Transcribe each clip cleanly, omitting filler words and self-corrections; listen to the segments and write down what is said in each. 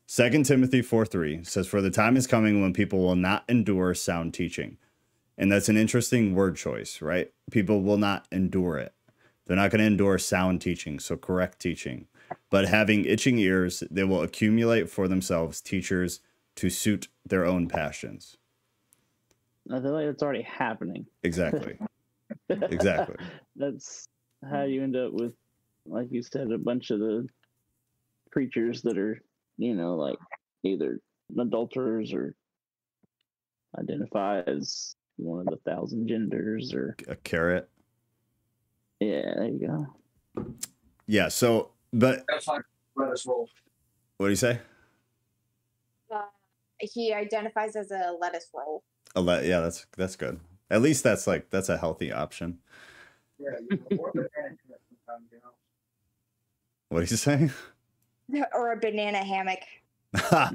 2 Timothy 4:3 says, "For the time is coming when people will not endure sound teaching." And that's an interesting word choice, right? People will not endure it. They're not going to endure sound teaching, so correct teaching. But having itching ears, they will accumulate for themselves teachers to suit their own passions. I feel like it's already happening. Exactly. Exactly. That's how you end up with, like you said, a bunch of the preachers that are, like either adulterers or identify as one of the 1,000 genders or a carrot. Yeah, there you go. Yeah, so, but That's like lettuce roll. What do you say? He identifies as a lettuce roll. Yeah, that's good. At least that's a healthy option. Yeah, or banana hammock sometimes, What did you say? Or a banana hammock. That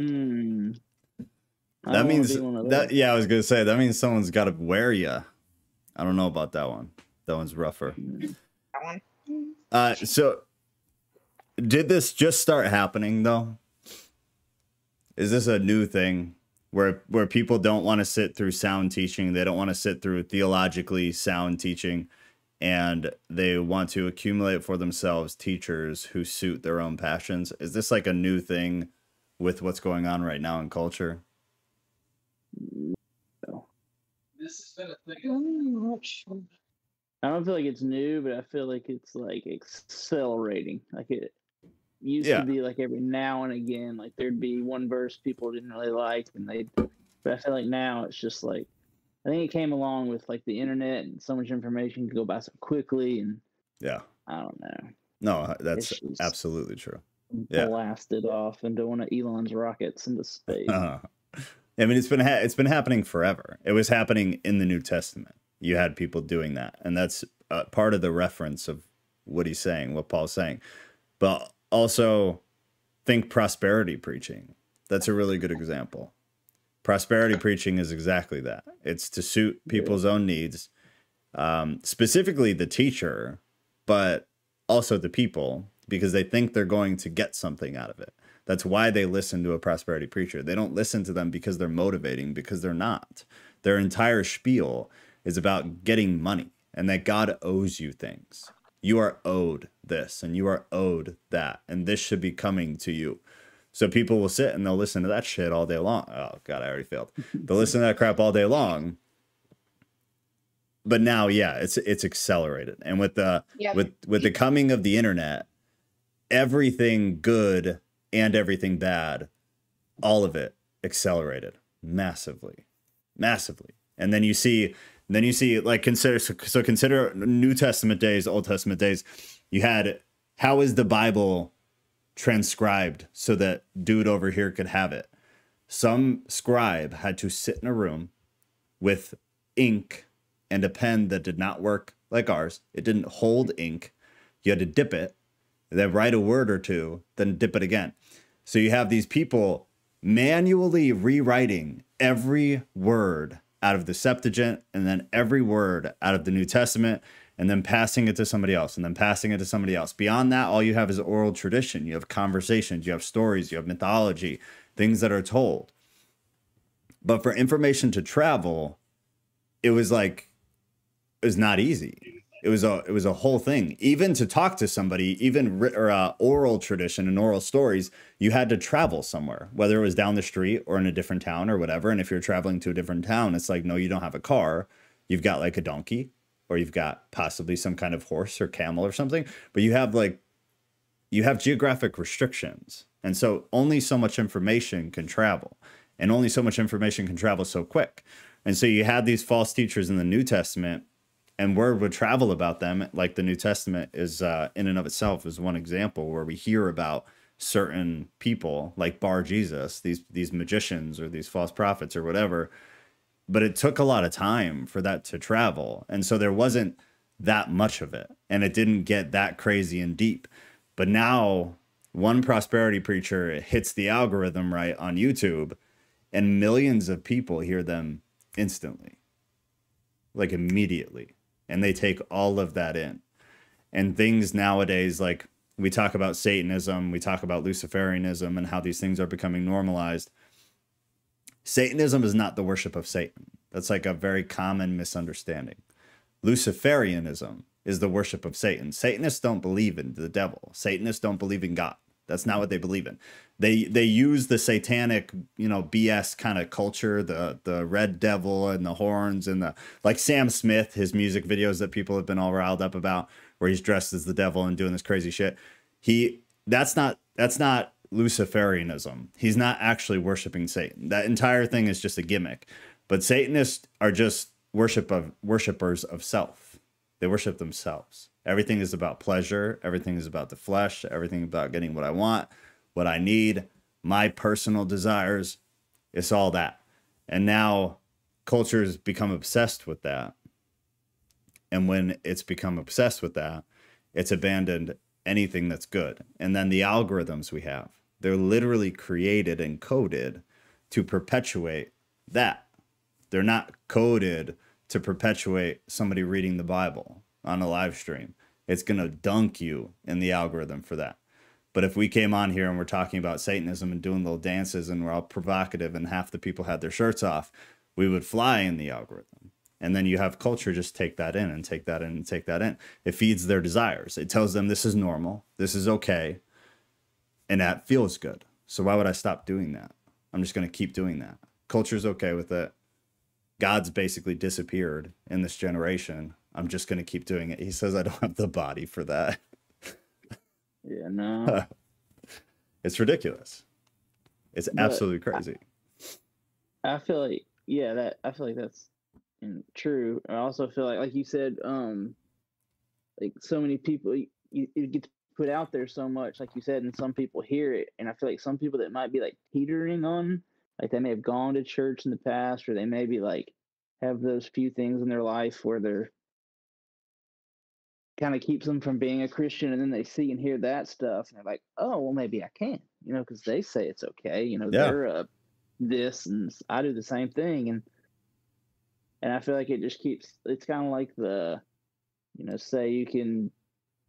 means that. Yeah, I was gonna say that means someone's got to wear you. I don't know about that one. That one's rougher. That one. So did this just start happening though? Is this a new thing where people don't want to sit through sound teaching? They don't want to sit through theologically sound teaching, and they want to accumulate for themselves teachers who suit their own passions. Is this like a new thing with what's going on right now in culture? No. This has been a thing. I don't feel like it's new, but I feel like it's like accelerating. Like it used to be like every now and again, like there'd be one verse people didn't really like, but I feel like now it's just like, I think it came along with like the internet and so much information could go by so quickly, and I don't know. No, that's absolutely true. Blasted off into one of Elon's rockets into space. I mean, it's been happening forever. It was happening in the New Testament. You had people doing that, and that's part of the reference of what he's saying, what Paul's saying. But also, think prosperity preaching. That's a really good example. Prosperity preaching is exactly that. It's to suit people's own needs, specifically the teacher, but also the people, because they think they're going to get something out of it. That's why they listen to a prosperity preacher. They don't listen to them because they're motivating, because they're not. Their entire spiel is about getting money and that God owes you things. You are owed this and you are owed that, and this should be coming to you. So people will sit and they'll listen to that shit all day long. Oh God, I already failed. They'll listen to that crap all day long. But now, yeah, it's accelerated. And with the with the coming of the internet, everything good and everything bad, all of it accelerated massively. And then you see like consider New Testament days, Old Testament days. You had, how is the Bible transcribed so that dude over here could have it? Some scribe had to sit in a room with ink and a pen that did not work like ours. It didn't hold ink. You had to dip it, then write a word or two, then dip it again. So you have these people manually rewriting every word out of the Septuagint, and then every word out of the New Testament, and then passing it to somebody else, and then passing it to somebody else. Beyond that, all you have is oral tradition. You have conversations, you have stories, you have mythology, things that are told. But for information to travel, it was not easy. It was a whole thing. Even to talk to somebody, even oral tradition and oral stories, you had to travel somewhere, whether it was down the street or in a different town or whatever. And if you're traveling to a different town, it's like, no, you don't have a car. You've got like a donkey, or you've got possibly some kind of horse or camel or something. But you have geographic restrictions. And so only so much information can travel, and only so much information can travel so quick. And so you had these false teachers in the New Testament, and word would travel about them. Like the New Testament is in and of itself is one example where we hear about certain people like Bar Jesus, these magicians or these false prophets or whatever. But it took a lot of time for that to travel. And so there wasn't that much of it, and it didn't get that crazy and deep. But now one prosperity preacher hits the algorithm right on YouTube, and millions of people hear them instantly, like immediately. And they take all of that in. And things nowadays, like we talk about Satanism, we talk about Luciferianism and how these things are becoming normalized. Satanism is not the worship of Satan. That's like a very common misunderstanding. Luciferianism is the worship of Satan. Satanists don't believe in the devil. Satanists don't believe in God. That's not what they believe in. They use the satanic, you know, BS kind of culture, the red devil and the horns and the, like Sam Smith, his music videos that people have been all riled up about, where he's dressed as the devil and doing this crazy shit. That's not Luciferianism. He's not actually worshiping Satan. That entire thing is just a gimmick. But Satanists are just worshipers of self. They worship themselves. Everything is about pleasure. Everything is about the flesh. Everything about getting what I want, what I need, my personal desires. It's all that. And now culture has become obsessed with that. And when it's become obsessed with that, it's abandoned anything that's good. And then the algorithms we have, they're literally created and coded to perpetuate that. They're not coded to perpetuate somebody reading the Bible on a live stream. It's going to dunk you in the algorithm for that. But if we came on here and we're talking about Satanism and doing little dances and we're all provocative and half the people had their shirts off, we would fly in the algorithm. And then you have culture just take that in and take that in and take that in. It feeds their desires. It tells them this is normal, this is okay, and that feels good. So why would I stop doing that? I'm just going to keep doing that. Culture's okay with it. God's basically disappeared in this generation. I'm just going to keep doing it. He says I don't have the body for that. Yeah, no. It's ridiculous. It's absolutely crazy. I feel like, yeah, I feel like that's true. I also feel like you said, like so many people, it gets put out there so much, like you said, and some people hear it. And I feel like some people that might be like teetering on, like they may have gone to church in the past, or they maybe like have those few things in their life where they're kind of keeps them from being a Christian, and then they see and hear that stuff, and they're like, "Oh, well, maybe I can," you know, because they say it's okay, you know, they're this, and I do the same thing, and I feel like it just keeps. It's kind of like the, you know, say you can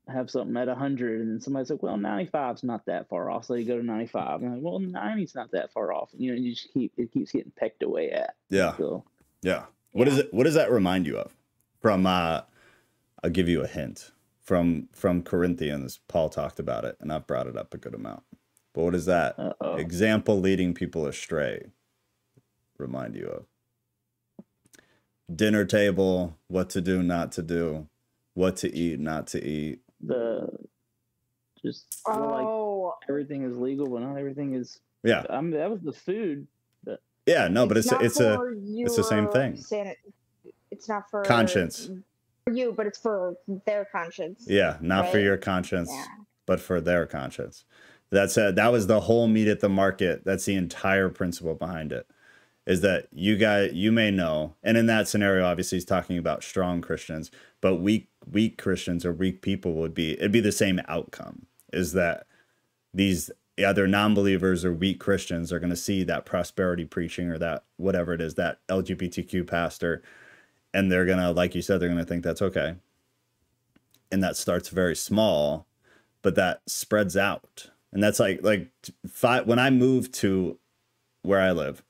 have something at 100, and then somebody's like, "Well, 95's not that far off," so you go to 95, and I'm like, "Well, 90's not that far off," you know, you just it keeps getting pecked away at. Yeah. So, yeah. What does that remind you of? From I'll give you a hint. From Corinthians, Paul talked about it, and I've brought it up a good amount. But what does that example leading people astray remind you of? Dinner table, what to do, not to do, what to eat, not to eat. Like everything is legal, but not everything is. Yeah. I mean, that was the food. But yeah, no, but it's the same thing. It's not for conscience. For you, but it's for their conscience. Yeah, not for your conscience, but for their conscience. That was the whole meat at the market. That's the entire principle behind it. Is that you may know, and in that scenario, obviously he's talking about strong Christians, but weak Christians or weak people it'd be the same outcome. Is that these either non-believers or weak Christians are going to see that prosperity preaching or that whatever it is, that LGBTQ pastor, and they're going to, like you said, they're going to think that's okay. And that starts very small, but that spreads out. And that's like when I moved to where I live,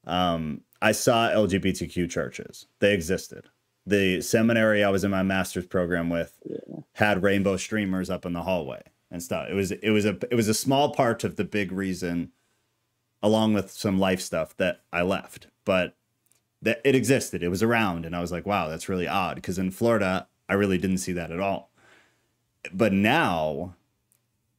I saw LGBTQ churches. They existed. The seminary I was in my master's program with had rainbow streamers up in the hallway and stuff. It was a small part of the big reason, along with some life stuff, that I left. But that it existed. It was around, and I was like, wow, that's really odd, because in Florida I really didn't see that at all. But now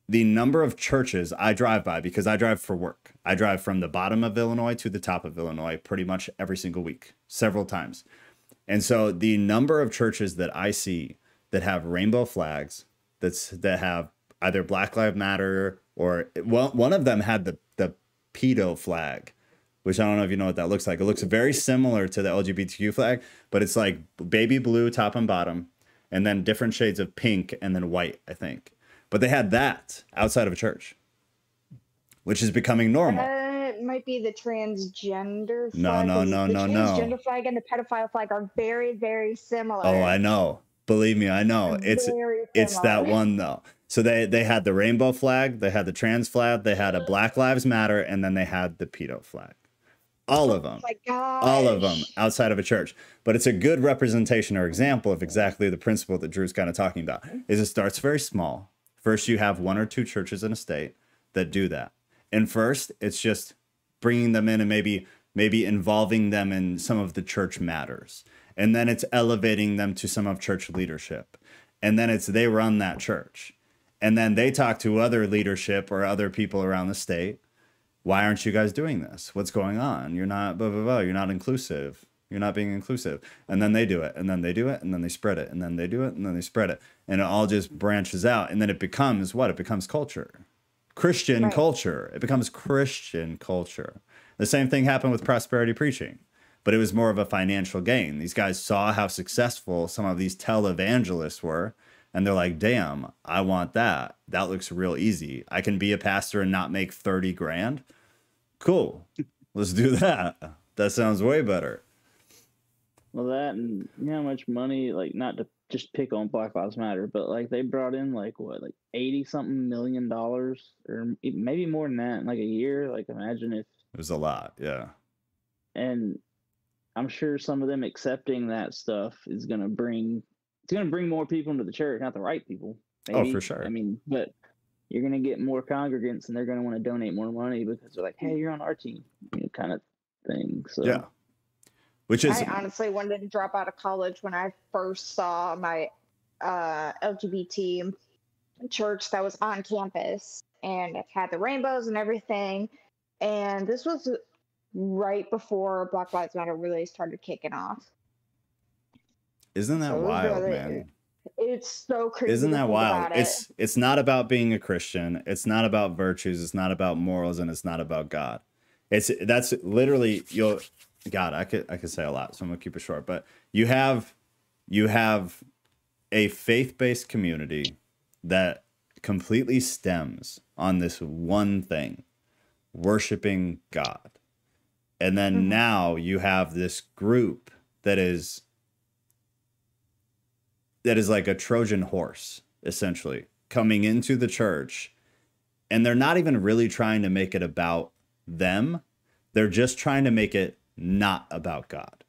the number of churches I drive by, because I drive for work, I drive from the bottom of Illinois to the top of Illinois pretty much every single week, several times. And so the number of churches that I see that have rainbow flags, that have either Black Lives Matter, or one of them had the pedo flag, which I don't know if you know what that looks like. It looks very similar to the LGBTQ flag, but it's like baby blue top and bottom, and then different shades of pink and then white, I think. But they had that outside of a church, which is becoming normal. It might be the transgender flag. No. The transgender flag and the pedophile flag are very, very similar. Oh, I know. Believe me, I know. It's that one though. So they had the rainbow flag, they had the trans flag, they had a Black Lives Matter, and then they had the pedo flag. All of them. Oh my gosh. All of them outside of a church. But it's a good representation or example of exactly the principle that Drew's kind of talking about. Is it starts very small. First, you have 1 or 2 churches in a state that do that. And first, it's just bringing them in and maybe involving them in some of the church matters. And then it's elevating them to some of church leadership. And then it's they run that church. And then they talk to other leadership or other people around the state. Why aren't you guys doing this? What's going on? You're not blah, blah, blah. You're not inclusive. You're not being inclusive. And then they do it. And then they do it. And then they spread it. And then they do it. And then they spread it. And it all just branches out. And then it becomes what? It becomes culture. Christian culture. It becomes Christian culture. The same thing happened with prosperity preaching. But it was more of a financial gain. These guys saw how successful some of these televangelists were. And they're like, damn, I want that. That looks real easy. I can be a pastor and not make 30 grand. Cool. Let's do that. That sounds way better. Well, that, and you know how much money, like, not to just pick on Black Lives Matter, but like they brought in like 80 something $million, or maybe more than that in like a year. Like, imagine if it was a lot. Yeah. And I'm sure some of them accepting that stuff is going to bring more people into the church, not the right people. Maybe. Oh, for sure. I mean, but you're going to get more congregants, and they're going to want to donate more money because they're like, hey, you're on our team, kind of thing. So yeah. Which is, I honestly wanted to drop out of college when I first saw my LGBT church that was on campus, and it had the rainbows and everything. And this was right before Black Lives Matter really started kicking off. Isn't that wild, man? It's so crazy. Isn't that wild? It's not about being a Christian. It's not about virtues. It's not about morals, and it's not about God. That's literally God. I could say a lot, so I'm gonna keep it short. But you have a faith-based community that completely stems on this one thing, worshiping God, and then now you have this group that is like a Trojan horse, essentially, coming into the church, and they're not even really trying to make it about them. They're just trying to make it not about God.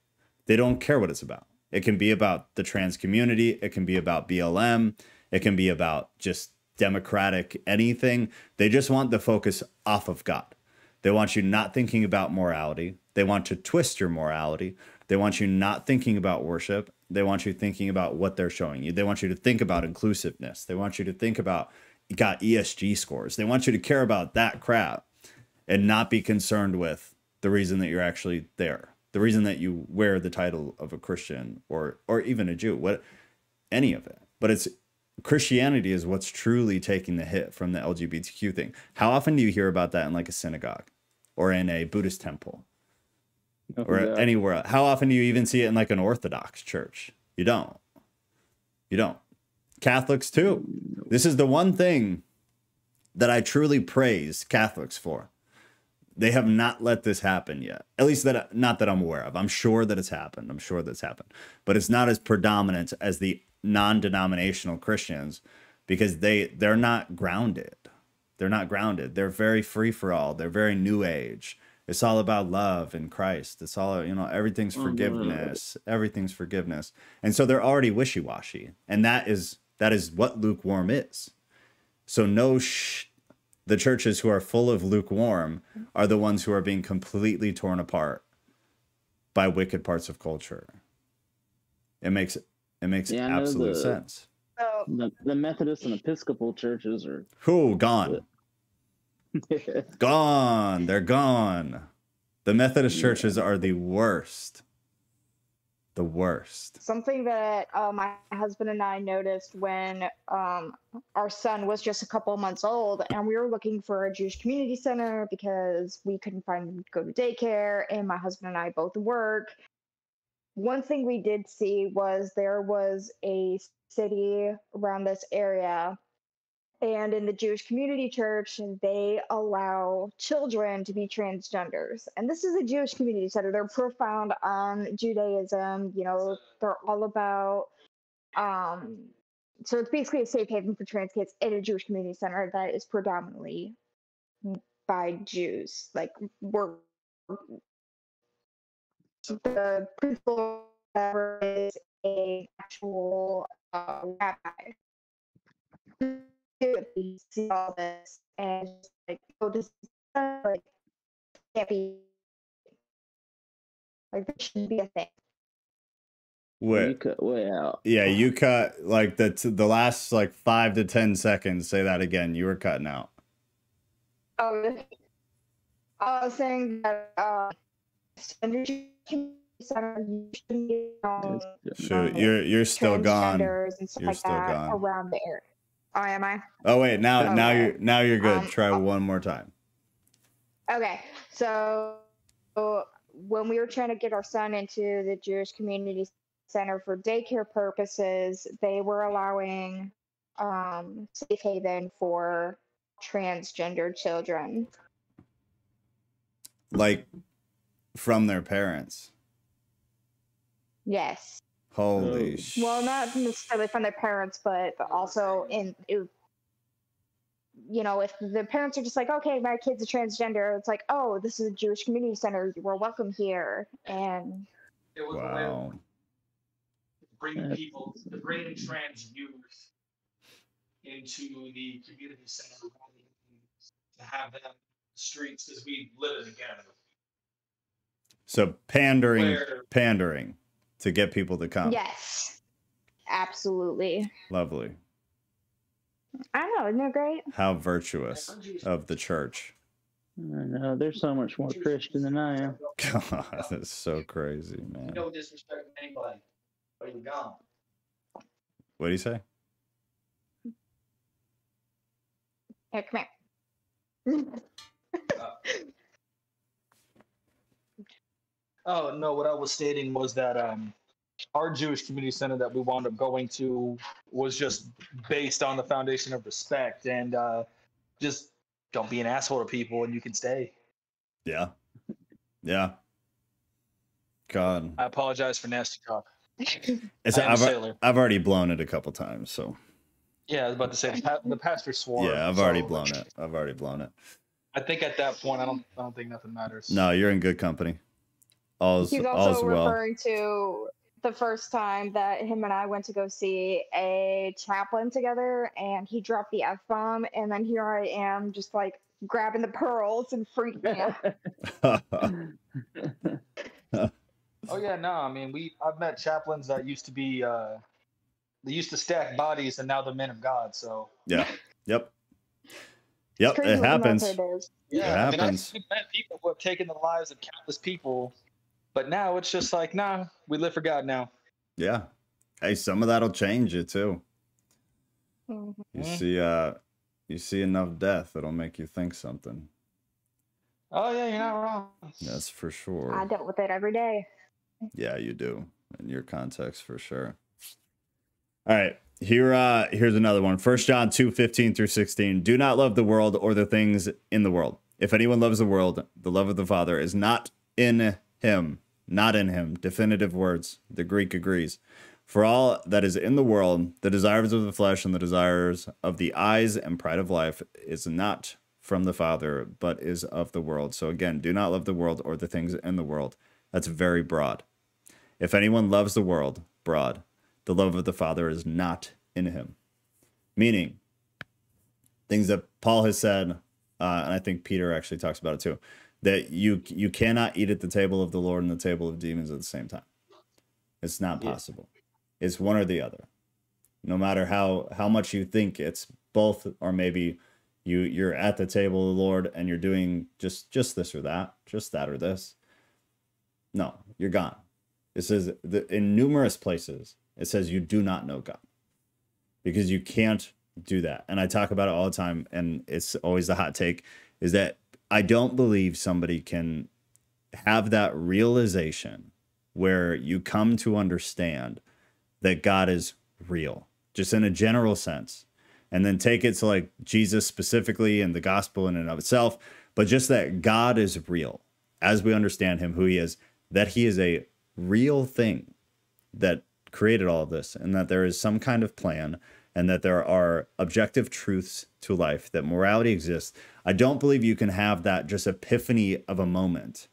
They don't care what it's about. It can be about the trans community. It can be about BLM. It can be about just democratic anything. They just want the focus off of God. They want you not thinking about morality. They want to twist your morality. They want you not thinking about worship. They want you thinking about what they're showing you. They want you to think about inclusiveness. They want you to think about, you got ESG scores. They want you to care about that crap and not be concerned with the reason that you're actually there. The reason that you wear the title of a Christian or even a Jew, any of it. But it's Christianity is what's truly taking the hit from the LGBTQ thing. How often do you hear about that in like a synagogue or in a Buddhist temple? Or anywhere else? How often do you even see it in like an Orthodox church? You don't. Catholics too. This is the one thing that I truly praise Catholics for. They have not let this happen yet. At least not that I'm aware of. I'm sure that it's happened. But it's not as predominant as the non-denominational Christians because they're not grounded. They're very free for all. They're very new age. It's all about love in Christ. It's all, everything's forgiveness. Everything's forgiveness. And so they're already wishy-washy. And that is what lukewarm is. So the churches who are full of lukewarm are the ones who are being completely torn apart by wicked parts of culture. It makes absolute sense. The Methodist and Episcopal churches are gone. Gone. They're gone. The Methodist churches are the worst. The worst. Something that my husband and I noticed when our son was just a couple months old, and we were looking for a Jewish community center because we couldn't find him to go to daycare, and my husband and I both work. One thing we did see was there was a city around this area, and in the Jewish community church, they allow children to be transgenders. And this is a Jewish community center. They're profound on Judaism. They're all about so it's basically a safe haven for trans kids in a Jewish community center that is predominantly by Jews. Like, we're the principal is a actual rabbi. We see all this and just like, oh, this is like can't be like this shouldn't be a thing. You cut way out. Yeah, you cut like the last like 5 to 10 seconds. Say that again. You were cutting out. Oh, I was saying that Sure, you're still gone. And stuff you're like still that gone. around the area. Oh, am I? Oh wait, now you're good. Try one more time. Okay, so when we were trying to get our son into the Jewish Community Center for daycare purposes, they were allowing safe haven for transgender children. Like from their parents. Yes. Holy well, not necessarily from their parents, but also if the parents are just like, okay, my kid's a transgender, it's like, oh, this is a Jewish community center, we're welcome here. And It was a way of bringing trans youth into the community center to have them in the streets because we live together. So pandering to get people to come. Yes, absolutely. Lovely. I don't know, isn't that great? How virtuous of the church. I know, there's so much more Christian than I am. God, that's so crazy, man. No disrespect to anybody, but you're gone. What do you say? Here, come here. Oh, no, what I was stating was that our Jewish community center that we wound up going to was just based on the foundation of respect and just don't be an asshole to people and you can stay. Yeah. Yeah. God. I apologize for nasty talk. I've already blown it a couple times, so. Yeah, I was about to say the pastor swore. Yeah, I've already blown it. I think at that point, I don't think nothing matters. No, you're in good company. He's also referring to the first time that him and I went to go see a chaplain together, and he dropped the F-bomb, and then here I am just like grabbing the pearls and freaking out. Oh yeah, no, I mean I've met chaplains that used to be they used to stack bodies and now they're men of God, so yeah. Yep, it happens. Yeah, it happens. I've met people who have taken the lives of countless people. But now it's just like, nah, we live for God now. Yeah. Hey, some of that'll change it too. Mm-hmm. You see enough death, it'll make you think something. Oh yeah, you're not wrong. That's for sure. I dealt with it every day. Yeah, you do. In your context, for sure. All right. Here's another one. 1 John 2:15-16. Do not love the world or the things in the world. If anyone loves the world, the love of the Father is not in him. Not in him. Definitive words. The Greek agrees. For all that is in the world, the desires of the flesh and the desires of the eyes and pride of life is not from the Father, but is of the world. So again, do not love the world or the things in the world. That's very broad. If anyone loves the world, broad, the love of the Father is not in him. Meaning, things that Paul has said, and I think Peter actually talks about it too, that you cannot eat at the table of the Lord and the table of demons at the same time. It's not possible. It's one or the other. No matter how much you think it's both, or maybe you're at the table of the Lord and you're doing just this or that, just that or this. No, you're gone. It says in numerous places, it says you do not know God, because you can't do that. And I talk about it all the time, and it's always the hot take, is that I don't believe somebody can have that realization where you come to understand that God is real, just in a general sense, and then take it to like Jesus specifically and the gospel in and of itself, but just that God is real as we understand him, who he is, that he is a real thing that created all of this, and that there is some kind of plan, and that there are objective truths to life, that morality exists, I don't believe you can have that just epiphany of a moment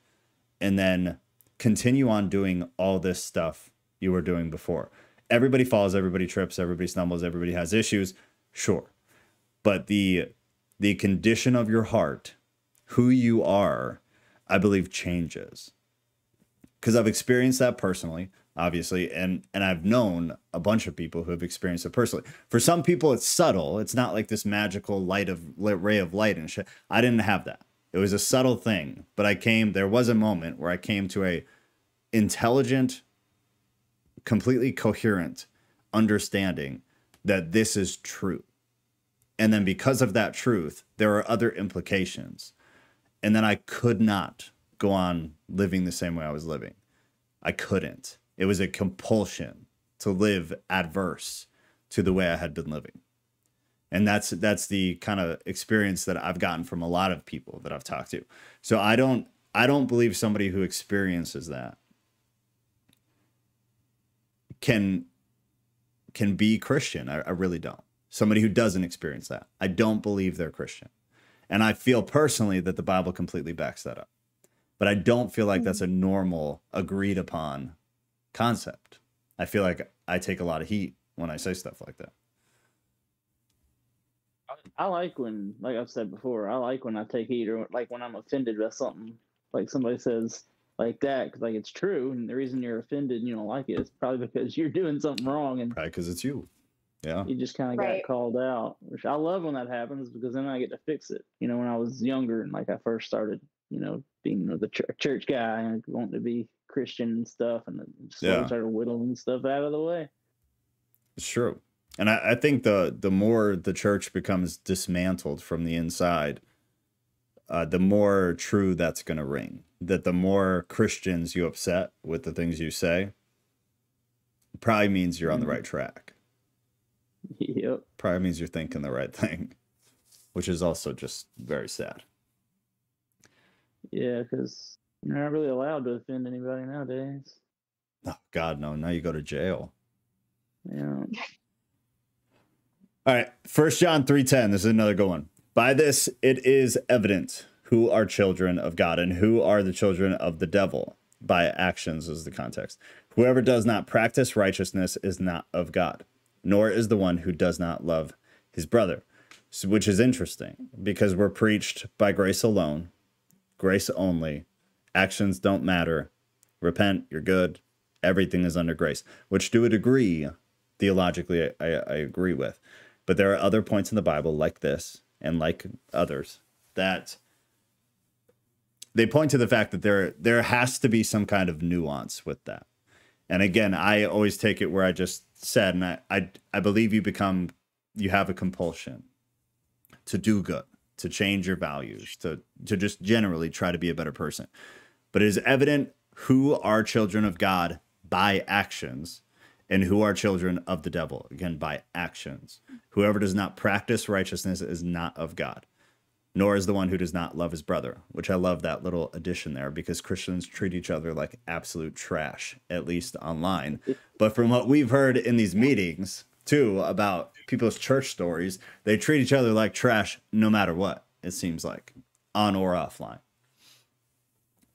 and then continue on doing all this stuff you were doing before. Everybody falls, everybody trips, everybody stumbles, everybody has issues, sure. But the condition of your heart, who you are, I believe changes. Because I've experienced that personally, obviously, and I've known a bunch of people who have experienced it personally. For some people, it's subtle. It's not like this magical ray of light and shit. I didn't have that. It was a subtle thing, but there was a moment where I came to a intelligent, completely coherent understanding that this is true. And then because of that truth, there are other implications. And then I could not go on living the same way I was living. I couldn't. It was a compulsion to live adverse to the way I had been living. And that's the kind of experience that I've gotten from a lot of people that I've talked to. So I don't believe somebody who experiences that can be Christian. I really don't. Somebody who doesn't experience that, I don't believe they're Christian. And I feel personally that the Bible completely backs that up. But I don't feel like that's a normal, agreed upon concept. I feel like I take a lot of heat when I say stuff like that. I like when, like I've said before, I like when I take heat, or like when I'm offended by something, like somebody says like that, because like it's true, and the reason you're offended and you don't like it is probably because you're doing something wrong, and probably because it's you. Yeah, you just kind of got called out, which I love when that happens, because then I get to fix it. You know, when I was younger and like I first started, you know, being the church guy and wanting to be Christian and stuff, and then slowly started whittling stuff out of the way. It's true. And I think the more the church becomes dismantled from the inside, the more true that's going to ring. That the more Christians you upset with the things you say, probably means you're on the right track. Yep. Probably means you're thinking the right thing, which is also just very sad. Yeah, because you're not really allowed to offend anybody nowadays. Oh, God, no. Now you go to jail. Yeah. All right, 1 John 3:10. This is another good one. By this it is evident who are children of God and who are the children of the devil. By actions is the context. Whoever does not practice righteousness is not of God, nor is the one who does not love his brother. So, which is interesting, because we're preached by grace alone, grace only. Actions don't matter. Repent, you're good. Everything is under grace, which to a degree, theologically, I agree with. But there are other points in the Bible like this and like others that they point to the fact that there has to be some kind of nuance with that. And again, I always take it where I just said, and I believe you have a compulsion to do good, to change your values, to just generally try to be a better person. But it is evident who are children of God by actions, and who are children of the devil, again, by actions. Whoever does not practice righteousness is not of God, nor is the one who does not love his brother, which I love that little addition there, because Christians treat each other like absolute trash, at least online. But from what we've heard in these meetings, too, about people's church stories, they treat each other like trash no matter what, it seems like, on or offline.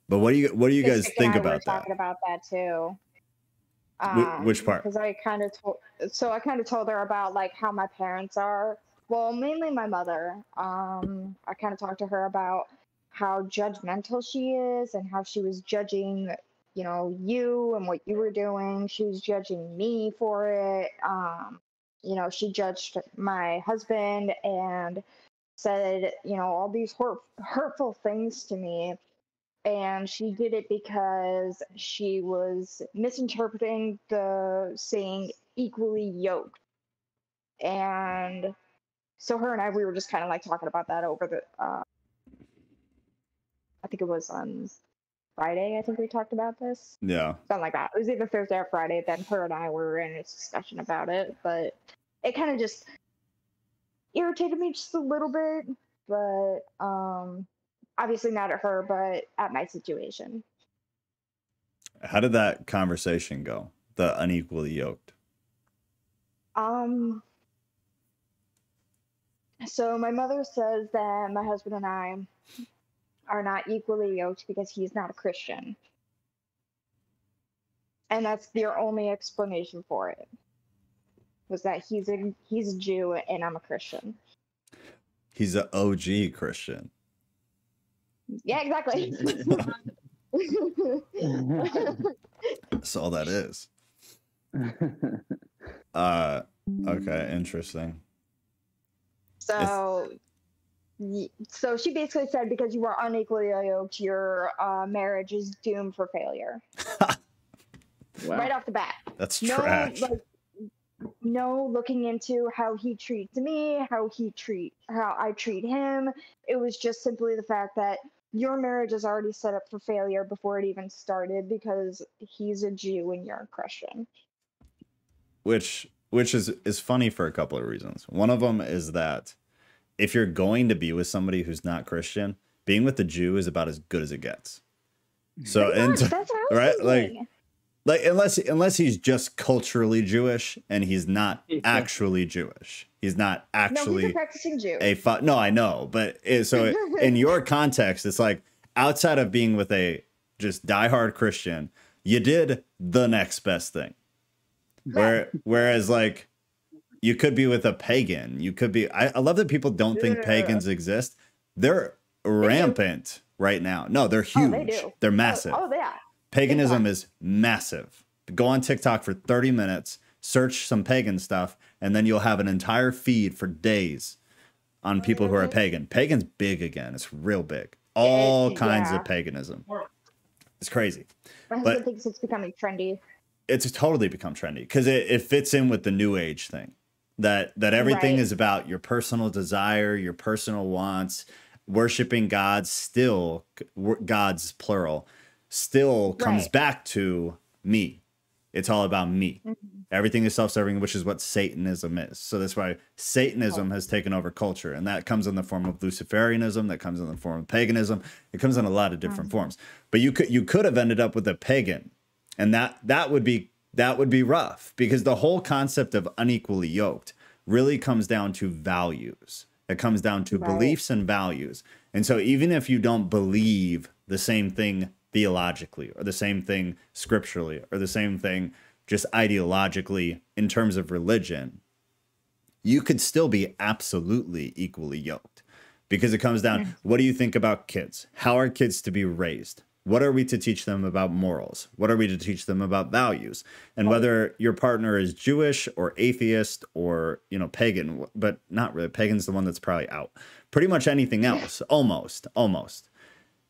But what do you guys think about that? Talking about that, too. Which part? Because I kind of told her about like how my parents are. Well, mainly my mother. I kind of talked to her about how judgmental she is and how she was judging, you know, you and what you were doing. She was judging me for it. You know, she judged my husband and said, you know, all these hurtful things to me. And she did it because she was misinterpreting the saying equally yoked. And so her and I, we were just kind of like talking about that over the, I think it was on Friday, I think we talked about this. Yeah. Something like that. It was either Thursday or Friday. Then her and I were in a discussion about it. But it kind of just irritated me just a little bit. But obviously not at her, but at my situation. How did that conversation go? The unequally yoked. So my mother says that my husband and I are not equally yoked because he's not a Christian. And that's their only explanation for it. Was that he's a Jew and I'm a Christian. He's an OG Christian. Yeah, exactly. That's all that is. Okay, interesting. So she basically said, because you were unequally yoked, your marriage is doomed for failure. Wow. Right off the bat. That's trash. No looking into how he treats me, how I treat him. It was just simply the fact that your marriage is already set up for failure before it even started because he's a Jew and you're a Christian. Which is funny for a couple of reasons. One of them is that if you're going to be with somebody who's not Christian, being with the Jew is about as good as it gets. So, and right, like unless he's just culturally Jewish and he's not actually Jewish. He's not actually he's a practicing Jew. No, I know, but so in your context, it's like outside of being with a just diehard Christian, you did the next best thing. Whereas like you could be with a pagan. You could be. I love that people don't think pagans exist. They're rampant right now. No, they're huge. They're massive. Oh, yeah. Paganism is massive. Go on TikTok for 30 minutes, search some pagan stuff, and then you'll have an entire feed for days on people who are pagan. Pagan's big again. It's real big. All kinds of paganism. It's crazy. My husband thinks it's becoming trendy. It's totally become trendy because it fits in with the new age thing. That everything is about your personal desire, your personal wants, worshiping God, still, God's plural, still comes back to me. It's all about me. Everything is self-serving, which is what Satanism is. So that's why Satanism has taken over culture. And that comes in the form of Luciferianism, that comes in the form of paganism. It comes in a lot of different forms. But you could have ended up with a pagan. And that would be rough, because the whole concept of unequally yoked really comes down to values. It comes down to beliefs and values. And so even if you don't believe the same thing theologically or the same thing scripturally or the same thing just ideologically in terms of religion, you could still be absolutely equally yoked, because it comes down, what do you think about kids? How are kids to be raised? What are we to teach them about morals? What are we to teach them about values? And whether your partner is Jewish or atheist or, pagan, but not really. Pagan's the one that's probably out. Pretty much anything else, almost.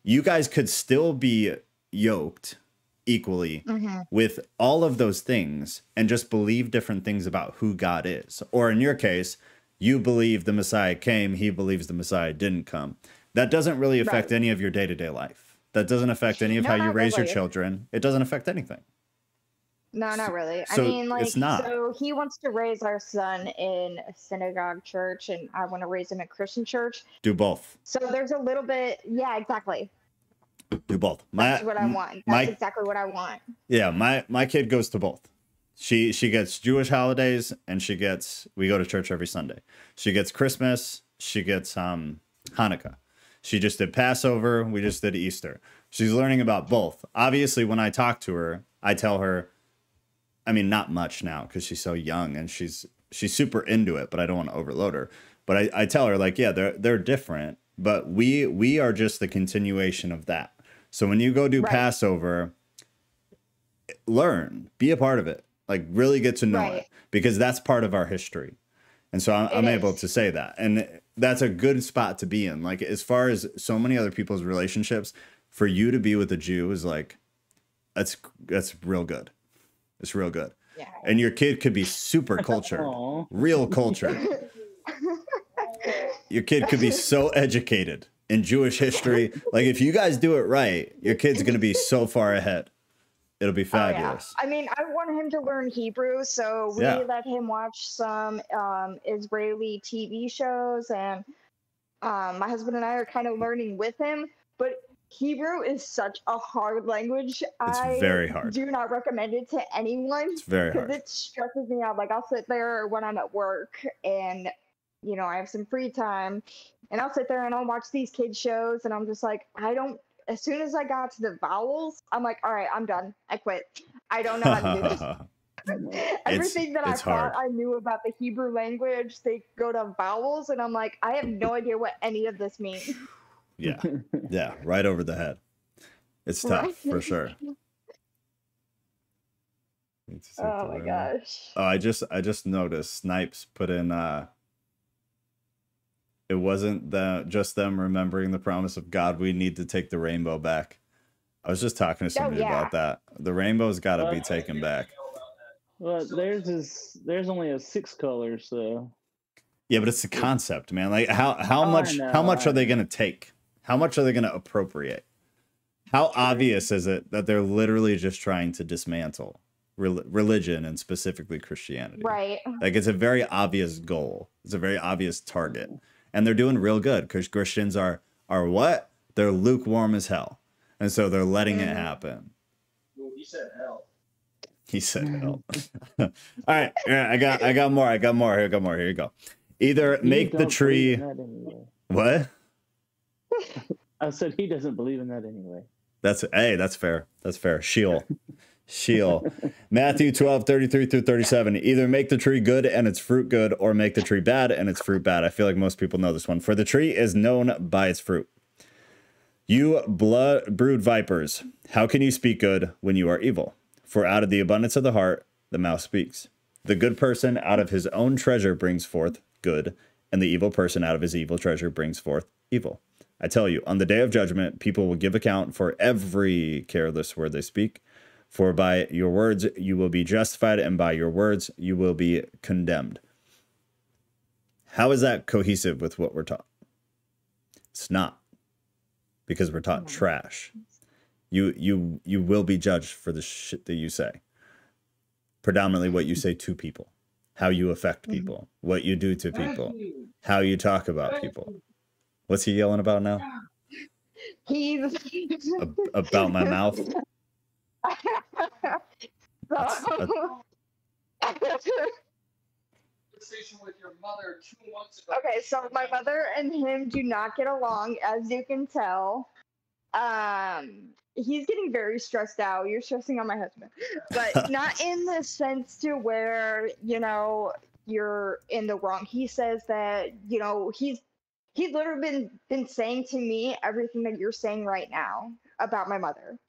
You guys could still be yoked equally with all of those things and just believe different things about who God is. Or in your case, you believe the Messiah came, he believes the Messiah didn't come. That doesn't really affect any of your day-to-day life. That doesn't affect any of how you raise your children. It doesn't affect anything. No, not really. So I mean, it's not. So he wants to raise our son in a synagogue church, and I want to raise him in a Christian church. Do both. So there's a little bit, yeah, exactly. Do both. That's what I want. That's exactly what I want. Yeah, my kid goes to both. She gets Jewish holidays, and we go to church every Sunday. She gets Christmas. She gets Hanukkah. She just did Passover. We just did Easter. She's learning about both. Obviously, when I talk to her, I tell her, I mean, not much now because she's so young and she's super into it, but I don't want to overload her. But I tell her, like, yeah, they're different, but we are just the continuation of that. So when you go do Passover, learn, be a part of it, like really get to know it, because that's part of our history. And so I'm able to say that. And that's a good spot to be in. Like, as far as so many other people's relationships, for you to be with a Jew is like, that's real good. It's real good. Yeah. And your kid could be super cultured, real cultured. Your kid could be so educated in Jewish history. Like, if you guys do it right, your kid's going to be so far ahead. It'll be fabulous. I mean, I want him to learn Hebrew, so we let him watch some Israeli TV shows, and my husband and I are kind of learning with him. But Hebrew is such a hard language. It's very hard. Do not recommend it to anyone. It's very hard. Because it stresses me out. Like, I'll sit there when I'm at work, and you know, I have some free time, and I'll sit there and I'll watch these kids shows, and I'm just like, I don't. As soon as I got to the vowels, I'm like, all right, I'm done. I quit. I don't know how to do this. Everything that I thought I knew about the Hebrew language, they go to vowels, and I'm like, I have no idea what any of this means. Yeah, yeah, right over the head. It's tough for sure. Oh my gosh. Oh, I just noticed Snipes put in it wasn't just them remembering the promise of God. We need to take the rainbow back. I was just talking to somebody about that. The rainbow's got to be taken back. Well, there's only a 6 colors, so. Yeah, but it's the concept, man. Like how much are they going to take? How much are they going to appropriate? How obvious is it that they're literally just trying to dismantle religion and specifically Christianity? Right. Like, it's a very obvious goal. It's a very obvious target. And they're doing real good because Christians are what? They're lukewarm as hell. And so they're letting it happen. He said hell. He said hell. All right. I got more. Here you go. Either make the tree. Anyway. What? I said he doesn't believe in that anyway. That's fair. That's fair. Sheol. Matthew 12:33-37. Either make the tree good and its fruit good, or make the tree bad and its fruit bad. I feel like most people know this one. For the tree is known by its fruit. You brood vipers, how can you speak good when you are evil? For out of the abundance of the heart, the mouth speaks. The good person out of his own treasure brings forth good, and the evil person out of his evil treasure brings forth evil. I tell you, on the day of judgment, people will give account for every careless word they speak. For by your words you will be justified, and by your words you will be condemned. How is that cohesive with what we're taught? It's not, because we're taught trash. You will be judged for the shit that you say. Predominantly what you say to people, how you affect people, what you do to people, how you talk about people. What's he yelling about now? He's about my mouth. With your mother 2 months ago. Okay, so my mother and him do not get along, as you can tell. He's getting very stressed out. You're stressing on my husband, but not in the sense to where, you know, you're in the wrong. He says that, you know, he's literally been saying to me everything that you're saying right now about my mother.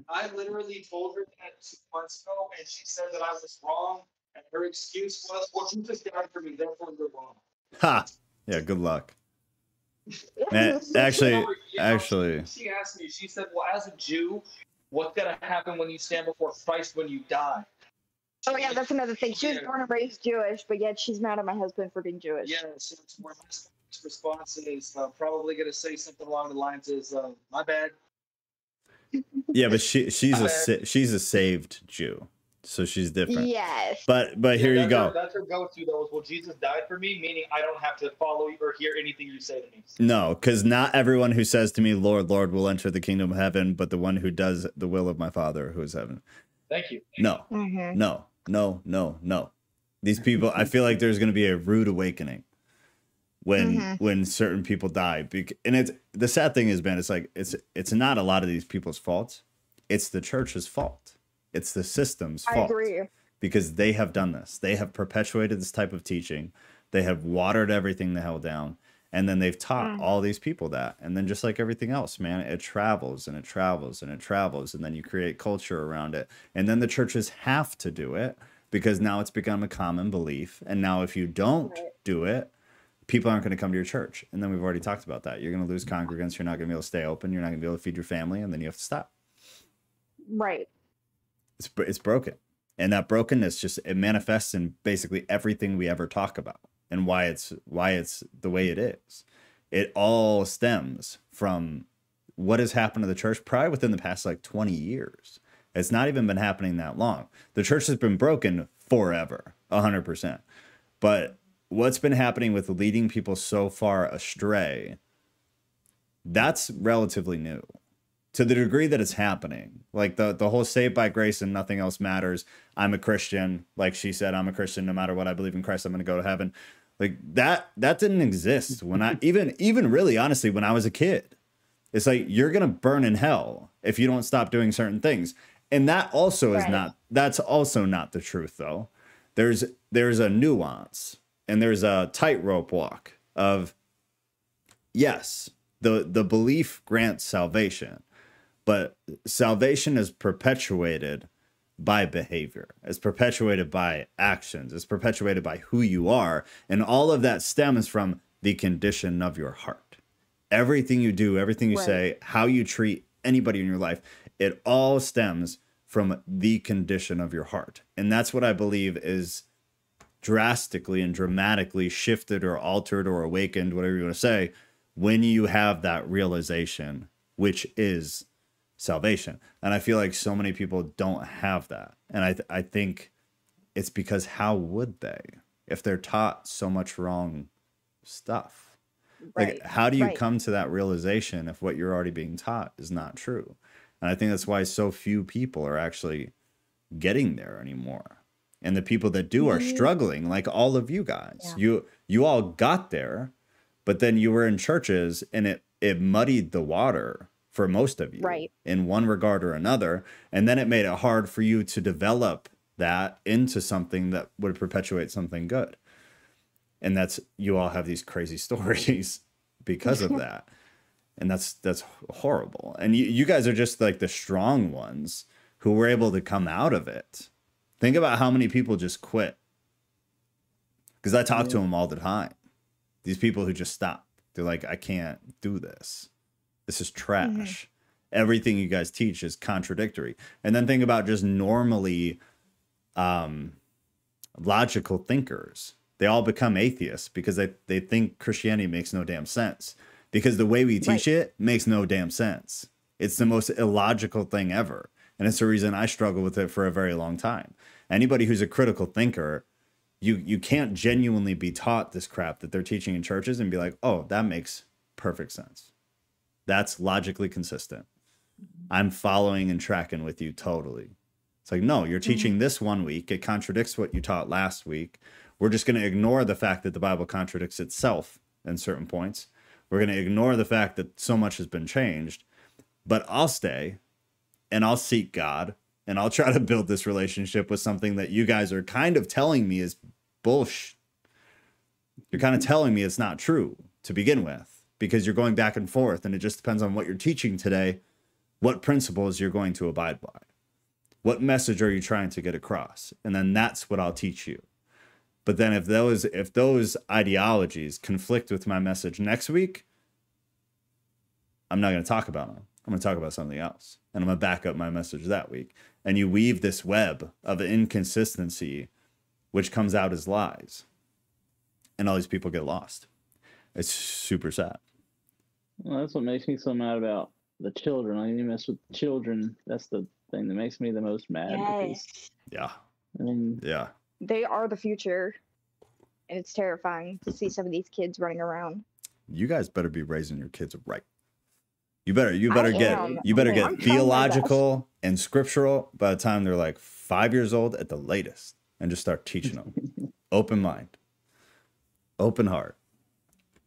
I literally told her that 2 months ago, and she said that I was wrong, and her excuse was, well, you just died for me, therefore you're wrong. Ha! Yeah, good luck. Man, actually, she asked me, she said, well, as a Jew, what's going to happen when you stand before Christ when you die? Oh, yeah, that's another thing. She was born and raised Jewish, but yet she's mad at my husband for being Jewish. Yeah, so it's where my response is probably going to say something along the lines is, my bad. Yeah, but she's a saved Jew, so she's different. Yes. But here you go. That's her go-to though. Is, well, Jesus died for me, meaning I don't have to follow you or hear anything you say to me. No, because not everyone who says to me, "Lord, Lord," will enter the kingdom of heaven, but the one who does the will of my Father who is heaven. Thank you. No, no. These people, I feel like there's going to be a rude awakening when certain people die. And it's the sad thing is, man, it's like it's not a lot of these people's faults. It's the church's fault. It's the system's fault. I agree. Because they have done this. They have perpetuated this type of teaching. They have watered everything the hell down. And then they've taught all these people that. And then just like everything else, man, it travels and it travels and it travels. And then you create culture around it. And then the churches have to do it because now it's become a common belief. And now if you don't do it, people aren't going to come to your church. And then we've already talked about that. You're going to lose congregants. You're not going to be able to stay open. You're not going to be able to feed your family. And then you have to stop. Right. It's broken. And that brokenness just, it manifests in basically everything we ever talk about. And why it's the way it is. It all stems from what has happened to the church probably within the past like 20 years. It's not even been happening that long. The church has been broken forever, 100%. But what's been happening with leading people so far astray, that's relatively new. To the degree that it's happening, like the whole saved by grace and nothing else matters. I'm a Christian. Like she said, I'm a Christian. No matter what I believe in Christ, I'm going to go to heaven. Like that didn't exist when I even really honestly when I was a kid. It's like you're gonna burn in hell if you don't stop doing certain things. And that also is that's also not the truth though. There's a nuance and there's a tightrope walk of yes, the belief grants salvation, but salvation is perpetuated by behavior. It's perpetuated by actions. It's perpetuated by who you are. And all of that stems from the condition of your heart. Everything you do, everything you say, how you treat anybody in your life, it all stems from the condition of your heart. And that's what I believe is drastically and dramatically shifted or altered or awakened, whatever you want to say, when you have that realization, which is salvation. And I feel like so many people don't have that. And I think it's because how would they if they're taught so much wrong stuff? Like, how do you come to that realization if what you're already being taught is not true? And I think that's why so few people are actually getting there anymore. And the people that do are struggling, like all of you guys. You all got there, but then you were in churches and it muddied the water for most of you in one regard or another. And then it made it hard for you to develop that into something that would perpetuate something good. And that's, you all have these crazy stories because of that. And that's horrible. And you guys are just like the strong ones who were able to come out of it. Think about how many people just quit. Because I talk to them all the time. These people who just stop. They're like, I can't do this. This is trash. Everything you guys teach is contradictory. And then think about just normally logical thinkers. They all become atheists because they think Christianity makes no damn sense. Because the way we teach it makes no damn sense. It's the most illogical thing ever. And it's the reason I struggle with it for a very long time. Anybody who's a critical thinker, you can't genuinely be taught this crap that they're teaching in churches and be like, oh, that makes perfect sense. That's logically consistent. I'm following and tracking with you totally. It's like, no, you're teaching this one week. It contradicts what you taught last week. We're just going to ignore the fact that the Bible contradicts itself in certain points. We're going to ignore the fact that so much has been changed. But I'll stay and I'll seek God and I'll try to build this relationship with something that you guys are kind of telling me is bullshit. You're kind of telling me it's not true to begin with, because you're going back and forth and it just depends on what you're teaching today, what principles you're going to abide by. What message are you trying to get across? And then that's what I'll teach you. But then if those ideologies conflict with my message next week, I'm not going to talk about them. I'm going to talk about something else. And I'm going to back up my message that week. And you weave this web of inconsistency, which comes out as lies. And all these people get lost. It's super sad. Well, that's what makes me so mad about the children. Like, you mess with children, that's the thing that makes me the most mad. Because, they are the future, and it's terrifying to see some of these kids running around. You guys better be raising your kids right. You better get theological and scriptural by the time they're like 5 years old at the latest, and just start teaching them. Open mind, open heart,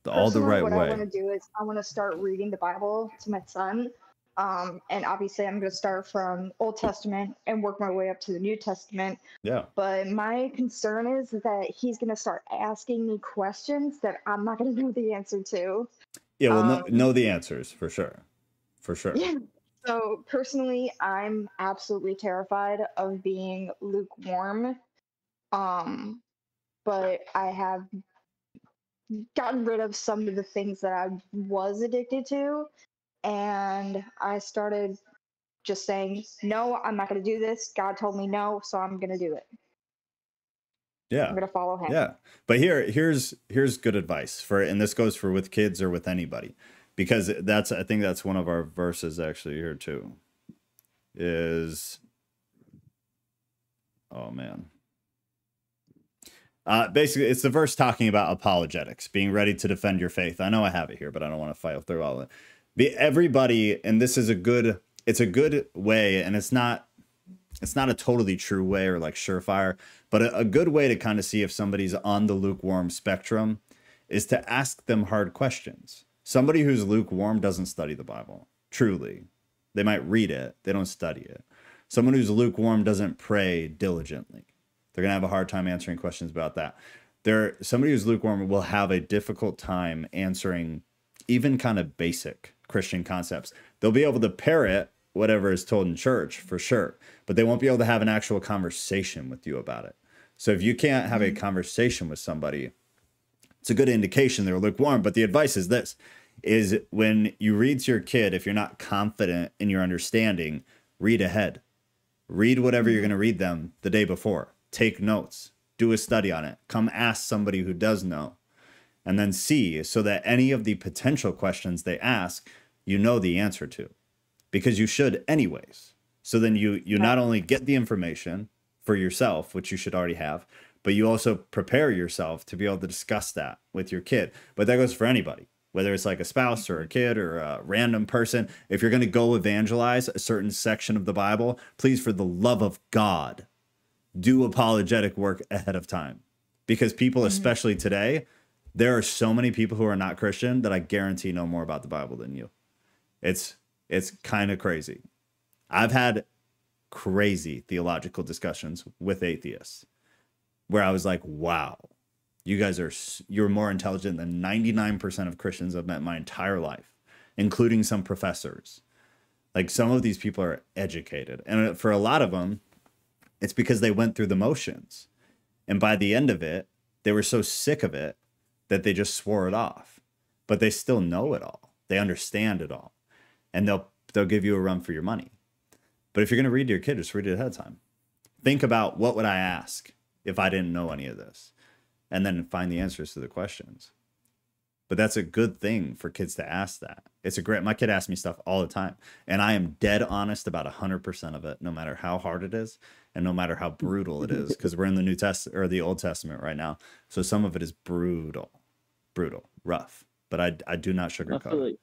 all the right way. What I want to do is I want to start reading the Bible to my son. And obviously I'm going to start from Old Testament and work my way up to the New Testament. Yeah. But my concern is that he's going to start asking me questions that I'm not going to know the answer to. Yeah, well, know the answers for sure. For sure. Yeah. So personally, I'm absolutely terrified of being lukewarm. But I have gotten rid of some of the things that I was addicted to. And I started just saying, no, I'm not going to do this. God told me no, so I'm going to do it. Yeah. I'm going to follow him. Yeah. But here's good advice and this goes for with kids or with anybody, because I think that's one of our verses actually here too, is, oh man. Basically, it's the verse talking about apologetics, being ready to defend your faith. I know I have it here, but I don't want to fight through all of it. Everybody, and this is it's a good way, and it's not it's not a totally true way or like surefire, but a good way to kind of see if somebody's on the lukewarm spectrum is to ask them hard questions. Somebody who's lukewarm doesn't study the Bible, truly. They might read it, they don't study it. Someone who's lukewarm doesn't pray diligently. They're going to have a hard time answering questions about that. Somebody who's lukewarm will have a difficult time answering even kind of basic Christian concepts. They'll be able to parrot whatever is told in church for sure, but they won't be able to have an actual conversation with you about it. So if you can't have a conversation with somebody, it's a good indication they're lukewarm. But the advice is this, is when you read to your kid, if you're not confident in your understanding, read ahead. Read whatever you're going to read them the day before. Take notes. Do a study on it. Come ask somebody who does know. And then see, so that any of the potential questions they ask, you know the answer to. Because you should anyways. So then you not only get the information for yourself, which you should already have, but you also prepare yourself to be able to discuss that with your kid. But that goes for anybody, whether it's like a spouse or a kid or a random person. If you're going to go evangelize a certain section of the Bible, please, for the love of God, do apologetic work ahead of time. Because people, especially today, there are so many people who are not Christian that I guarantee know more about the Bible than you. It's kind of crazy. I've had crazy theological discussions with atheists where I was like, wow, you're more intelligent than 99% of Christians I've met my entire life, including some professors. Like, some of these people are educated. And for a lot of them, it's because they went through the motions. And by the end of it, they were so sick of it that they just swore it off. But they still know it all. They understand it all. And they'll give you a run for your money. But if you're going to read to your kid, just read it ahead of time. Think about, what would I ask if I didn't know any of this? And then find the answers to the questions. But that's a good thing for kids to ask that. My kid asks me stuff all the time. And I am dead honest about 100% of it, no matter how hard it is and no matter how brutal it is. Because we're in the New Testament or the Old Testament right now. So some of it is brutal, rough. But I do not sugarcoat it.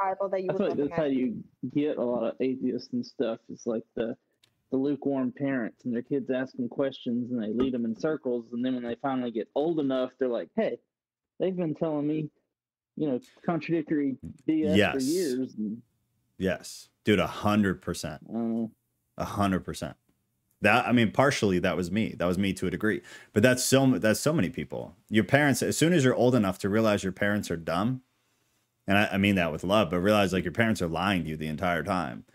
Bible that you I feel like that's how you get a lot of atheists and stuff. It's like the lukewarm parents and their kids ask them questions and they lead them in circles. And then when they finally get old enough, they're like, hey, they've been telling me, contradictory BS for years. Yes, dude, 100%. 100%. Partially that was me. That was me to a degree. But that's so many people. Your parents, as soon as you're old enough to realize your parents are dumb, and I mean that with love, but realize like your parents are lying to you the entire time,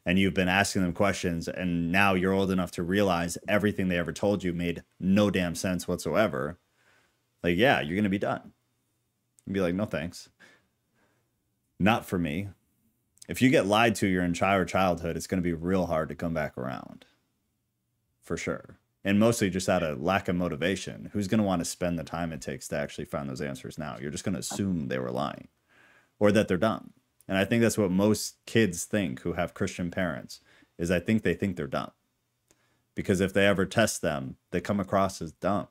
and you've been asking them questions, and now you're old enough to realize everything they ever told you made no damn sense whatsoever. Like, yeah, you're gonna be done. And be like, no thanks. Not for me. If you get lied to your entire childhood, it's gonna be real hard to come back around. For sure. And mostly just out of lack of motivation. Who's going to want to spend the time it takes to actually find those answers now? You're just going to assume they were lying or that they're dumb. And I think that's what most kids think who have Christian parents, is I think they think they're dumb. Because if they ever test them, they come across as dumb.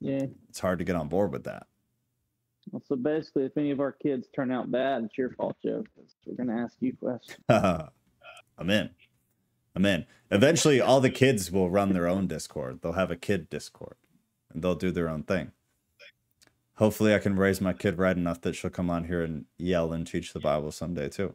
Yeah. It's hard to get on board with that. Well, so basically, if any of our kids turn out bad, it's your fault, Joe. We're going to ask you questions. I'm in. Eventually, all the kids will run their own Discord. They'll have a kid Discord, and they'll do their own thing. Hopefully, I can raise my kid right enough that she'll come on here and yell and teach the Bible someday, too.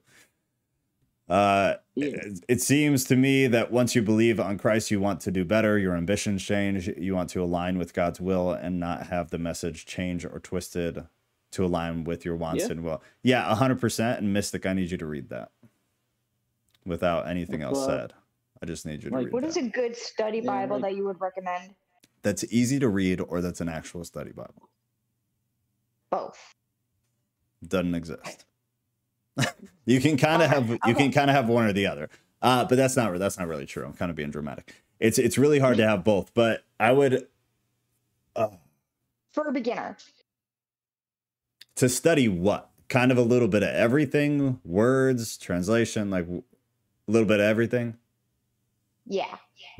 It seems to me that once you believe on Christ, you want to do better. Your ambitions change. You want to align with God's will and not have the message change or twisted to align with your wants and will. Yeah, 100%. And Mystic, I need you to read that without anything else said. I just need you to read What that. is a good study Bible that you would recommend? That's easy to read, or that's an actual study Bible? Both. Doesn't exist. You can kind of have one or the other. But that's not really true. I'm kind of being dramatic. It's really hard to have both, but I would for a beginner. To study what? Kind of a little bit of everything, words, translation, like a little bit of everything. Yeah.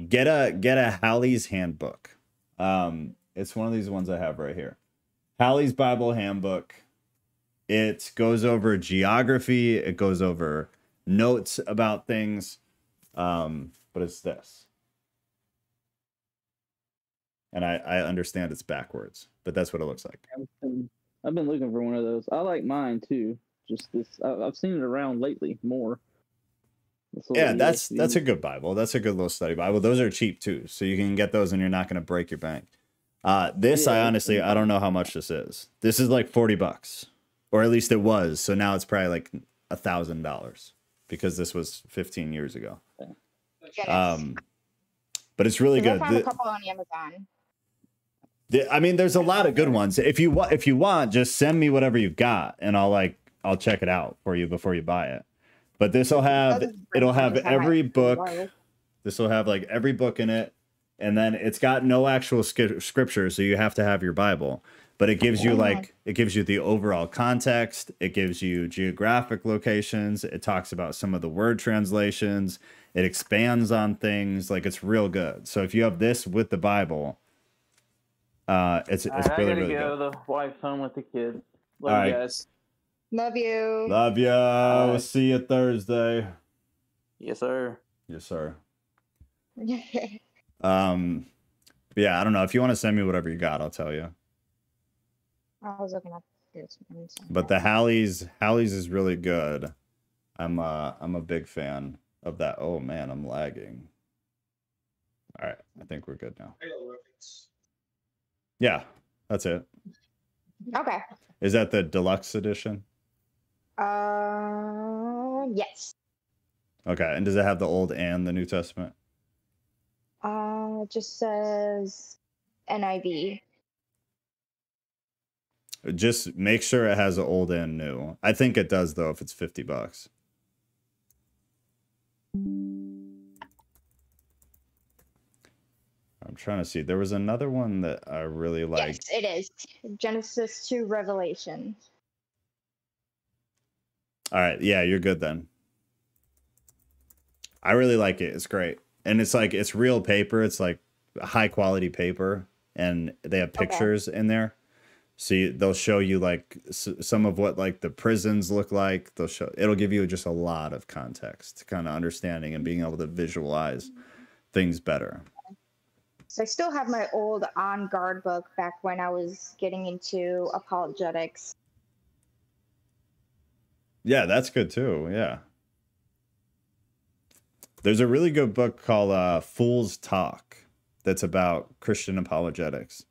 Get a Halley's Handbook. It's one of these ones I have right here. Halley's Bible Handbook. It goes over geography. It goes over notes about things. But it's this. And I understand it's backwards, but that's what it looks like. I've been looking for one of those. I like mine too. Just this, I've seen it around lately more. Yeah, that's a good Bible. That's a good little study Bible. Those are cheap too, so you can get those and you're not going to break your bank. This, I honestly, I don't know how much this is. This is like $40, or at least it was. So now it's probably like $1,000 because this was 15 years ago. But it's really good. I found a couple on Amazon. I mean, there's a lot of good ones. If you want, just send me whatever you've got, and I'll check it out for you before you buy it. But it'll have every book. This will have like every book in it, and then it's got no actual scripture, so you have to have your Bible. But it gives you the overall context. It gives you geographic locations. It talks about some of the word translations. It expands on things. Like, it's real good. So if you have this with the Bible, it's really, really good. The wife's home with the kids. Love you guys. Love you. Love you. We'll see you Thursday. Yes, sir. Yes, sir. Yeah, I don't know. If you want to send me whatever you got, I'll tell you. I was looking up this. But the Hallie's is really good. I'm a big fan of that. Oh man, I'm lagging. All right, I think we're good now. Yeah, that's it. Okay. Is that the deluxe edition? Yes. Okay, and does it have the Old and the New Testament? It just says NIV. Just make sure it has the Old and New. I think it does though, if it's $50. I'm trying to see. There was another one that I really liked. Yes, it is. Genesis to Revelation. All right. Yeah, you're good then. I really like it. It's great. And it's like, it's real paper. It's like high quality paper. And they have pictures in there. So they'll show you like some of what like the prisons look like. It'll give you just a lot of context, kind of understanding and being able to visualize things better. So I still have my old On Guard book back when I was getting into apologetics. Yeah, that's good too. Yeah. There's a really good book called Fool's Talk that's about Christian apologetics.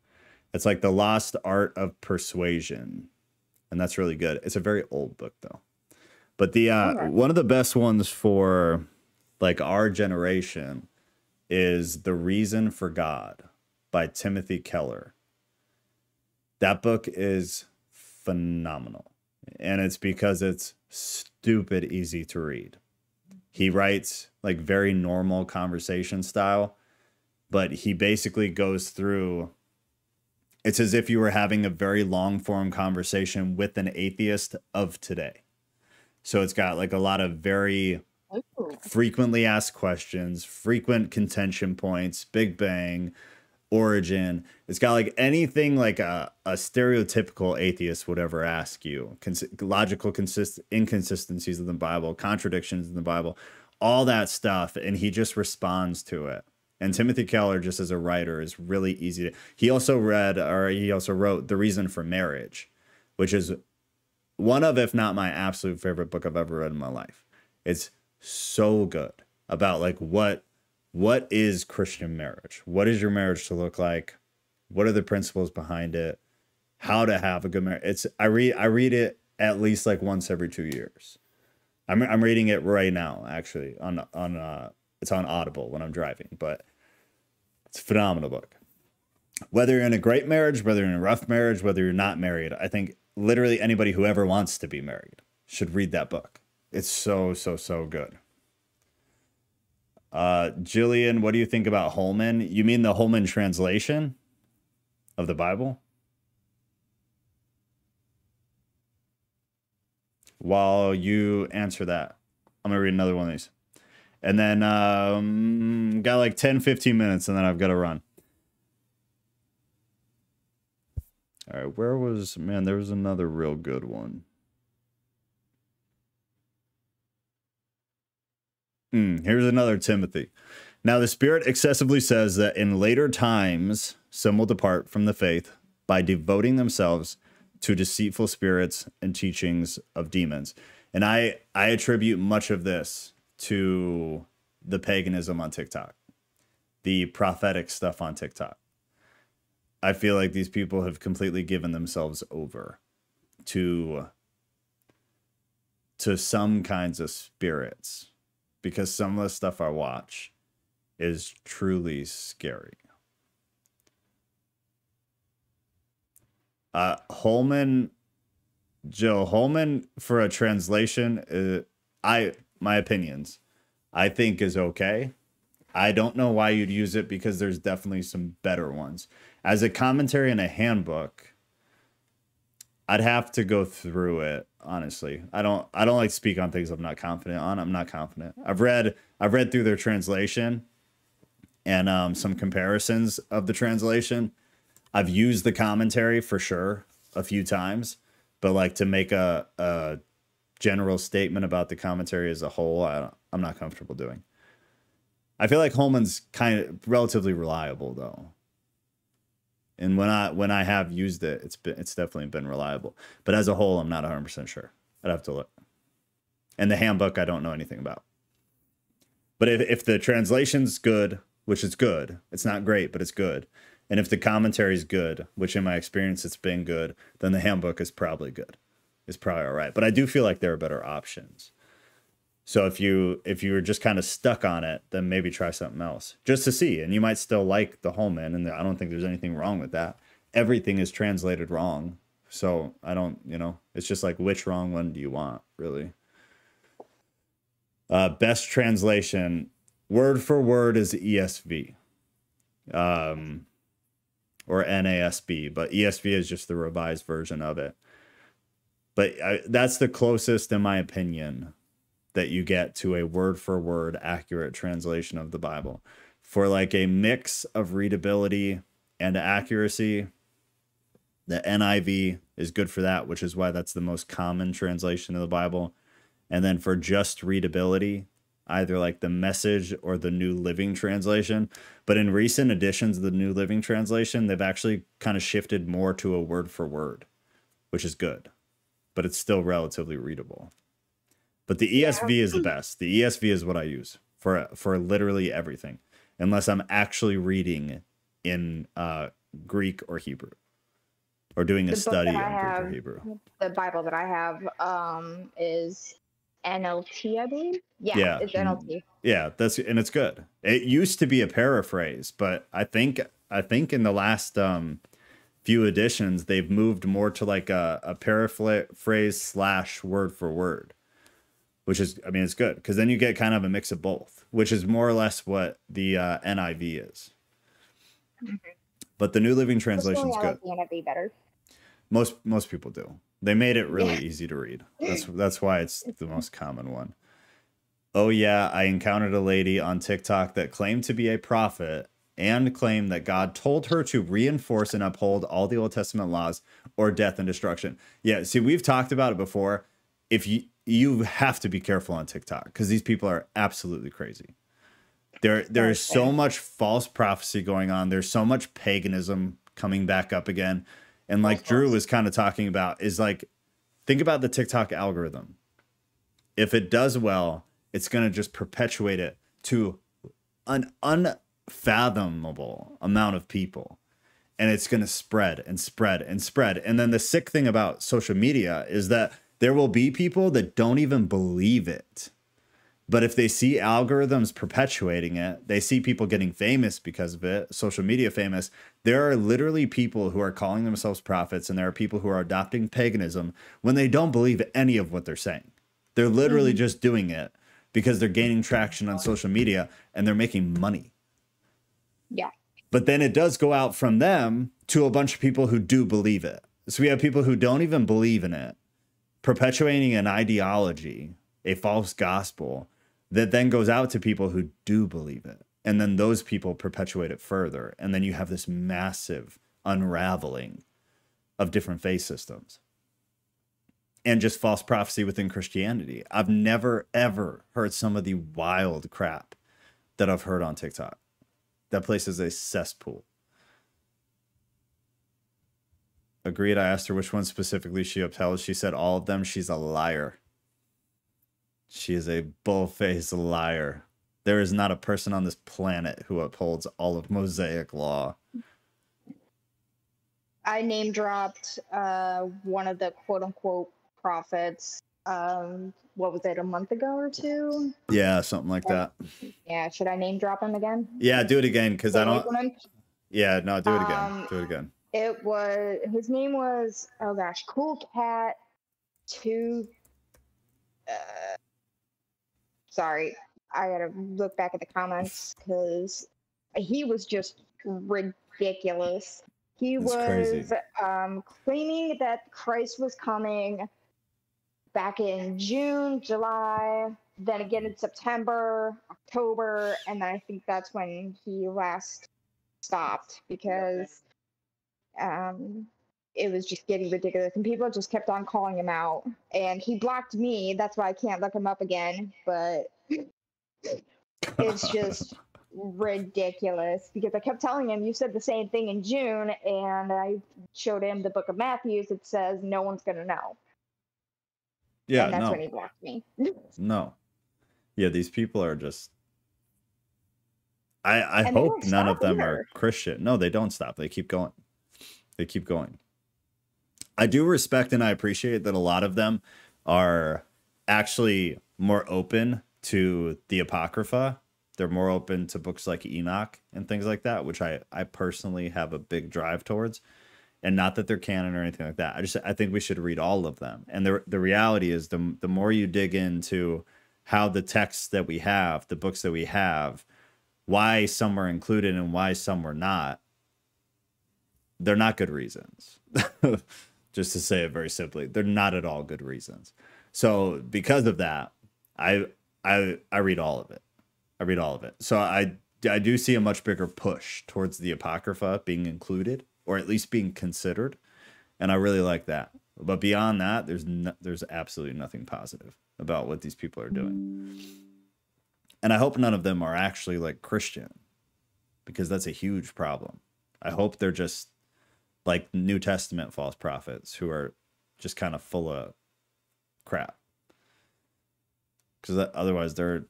It's like the lost art of persuasion. And that's really good. It's a very old book though. But the one of the best ones for like our generation is The Reason for God by Timothy Keller. That book is phenomenal. And it's because it's stupid easy to read. He writes like very normal conversation style, but he basically goes through, it's as if you were having a very long form conversation with an atheist of today. So it's got like a lot of very frequently asked questions, frequent contention points, Big Bang, origin. It's got like anything like a stereotypical atheist would ever ask you. Logical inconsistencies in the Bible, contradictions in the Bible, all that stuff. And he just responds to it. And Timothy Keller, just as a writer, is really easy to... He also wrote The Reason for Marriage, which is one of, if not my absolute favorite book I've ever read in my life. It's so good about like what is Christian marriage? What is your marriage to look like? What are the principles behind it? How to have a good marriage? I read it at least like once every 2 years. I'm reading it right now, actually, on it's on Audible when I'm driving, but it's a phenomenal book. Whether you're in a great marriage, whether you're in a rough marriage, whether you're not married, I think literally anybody who ever wants to be married should read that book. It's so good. Jillian, what do you think about Holman? You mean the Holman translation of the Bible? While you answer that, I'm gonna read another one of these. And then got like 10-15 minutes and then I've got to run. All right, there was another real good one. Here's another Timothy. Now the Spirit excessively says that in later times some will depart from the faith by devoting themselves to deceitful spirits and teachings of demons. And I attribute much of this to the paganism on TikTok, the prophetic stuff on TikTok. I feel like these people have completely given themselves over to some kinds of spirits, because some of the stuff I watch is truly scary. Joe Holman, for a translation, my opinions, I think is okay. I don't know why you'd use it, because there's definitely some better ones. As a commentary and a handbook, I'd have to go through it, honestly. I don't like to speak on things I'm not confident on. I'm not confident. I've read through their translation and some comparisons of the translation. I've used the commentary for sure a few times, but like to make a general statement about the commentary as a whole, I'm not comfortable doing. I feel like Holman's kind of relatively reliable though. And when I have used it, it's definitely been reliable. But as a whole, I'm not 100% sure. I'd have to look. And the handbook, I don't know anything about. But if the translation's good, which is good, it's not great, but it's good. And if the commentary is good, which in my experience it's been good, then the handbook is probably good. It's probably all right. But I do feel like there are better options. So if you were just kind of stuck on it, then maybe try something else just to see. And you might still like the Holman, and I don't think there's anything wrong with that. Everything is translated wrong. So I don't, it's just like, which wrong one do you want, really? Best translation, word for word, is ESV. Or NASB, but ESV is just the revised version of it. But that's the closest, in my opinion, that you get to a word-for-word accurate translation of the Bible. For like a mix of readability and accuracy, the NIV is good for that, which is why that's the most common translation of the Bible. And then for just readability, either like the Message or the New Living Translation. But in recent editions of the New Living Translation, they've actually kind of shifted more to a word-for-word, which is good. But it's still relatively readable. But the ESV is the best. The ESV is what I use for literally everything, unless I'm actually reading in Greek or Hebrew, or doing a study on Greek or Hebrew. The Bible that I have is NLT, I believe. Yeah, it's NLT. Yeah, and it's good. It used to be a paraphrase, but I think in the last few editions they've moved more to like a paraphrase / word for word. Which is, I mean, it's good, because then you get kind of a mix of both, which is more or less what the NIV is. Mm-hmm. But the New Living Translation is good. I like the NIV better. Most people do. They made it really easy to read. That's why it's the most common one. Oh yeah, I encountered a lady on TikTok that claimed to be a prophet and claimed that God told her to reinforce and uphold all the Old Testament laws or death and destruction. Yeah, see, we've talked about it before. If you have to be careful on TikTok, because these people are absolutely crazy. There is so much false prophecy going on. There's so much paganism coming back up again. And like Drew was kind of talking about, is like, think about the TikTok algorithm. If it does well, it's going to just perpetuate it to an unfathomable amount of people. And it's going to spread and spread and spread. And then the sick thing about social media is that there will be people that don't even believe it. But if they see algorithms perpetuating it, they see people getting famous because of it, social media famous. There are literally people who are calling themselves prophets, and there are people who are adopting paganism when they don't believe any of what they're saying. They're literally just doing it because they're gaining traction on social media and they're making money. Yeah. But then it does go out from them to a bunch of people who do believe it. So we have people who don't even believe in it, perpetuating an ideology, a false gospel, that then goes out to people who do believe it. And then those people perpetuate it further. And then you have this massive unraveling of different faith systems. and just false prophecy within Christianity. I've never, ever heard some of the wild crap that I've heard on TikTok. That place is a cesspool. Agreed. I asked her which one specifically she upheld. She said all of them. She's a liar. She is a bull-faced liar. There is not a person on this planet who upholds all of Mosaic law. I name dropped one of the quote unquote prophets. What was it, a month ago or two? Yeah, something like that. Yeah, should I name drop him again? Yeah, do it again because I don't. Yeah, no, do it again. Do it again. It was, his name was, oh gosh, Cool Cat 2. Sorry, I gotta look back at the comments because he was just ridiculous. He was claiming that Christ was coming back in June, July, then again in September, October, and then I think that's when he last stopped because it was just getting ridiculous and people just kept on calling him out. And he blocked me, that's why I can't look him up again, but it's just ridiculous because I kept telling him, you said the same thing in June, and I showed him the book of Matthew. It says no one's gonna know. Yeah, and that's when he blocked me. No. Yeah, these people are just, I hope none of them are Christian. No, they don't stop. They keep going. They keep going. I do respect and I appreciate that a lot of them are actually more open to the Apocrypha. They're more open to books like Enoch and things like that, which I personally have a big drive towards. And not that they're canon or anything like that. I think we should read all of them. And the reality is the more you dig into how the texts that we have, the books that we have, why some were included and why some were not, they're not good reasons. Just to say it very simply, they're not at all good reasons. So because of that, I read all of it. I read all of it. So I do see a much bigger push towards the Apocrypha being included, or at least being considered, and I really like that. But beyond that, there's absolutely nothing positive about what these people are doing. And I hope none of them are actually like Christian, because that's a huge problem. I hope they're just like New Testament false prophets who are just kind of full of crap, because otherwise they're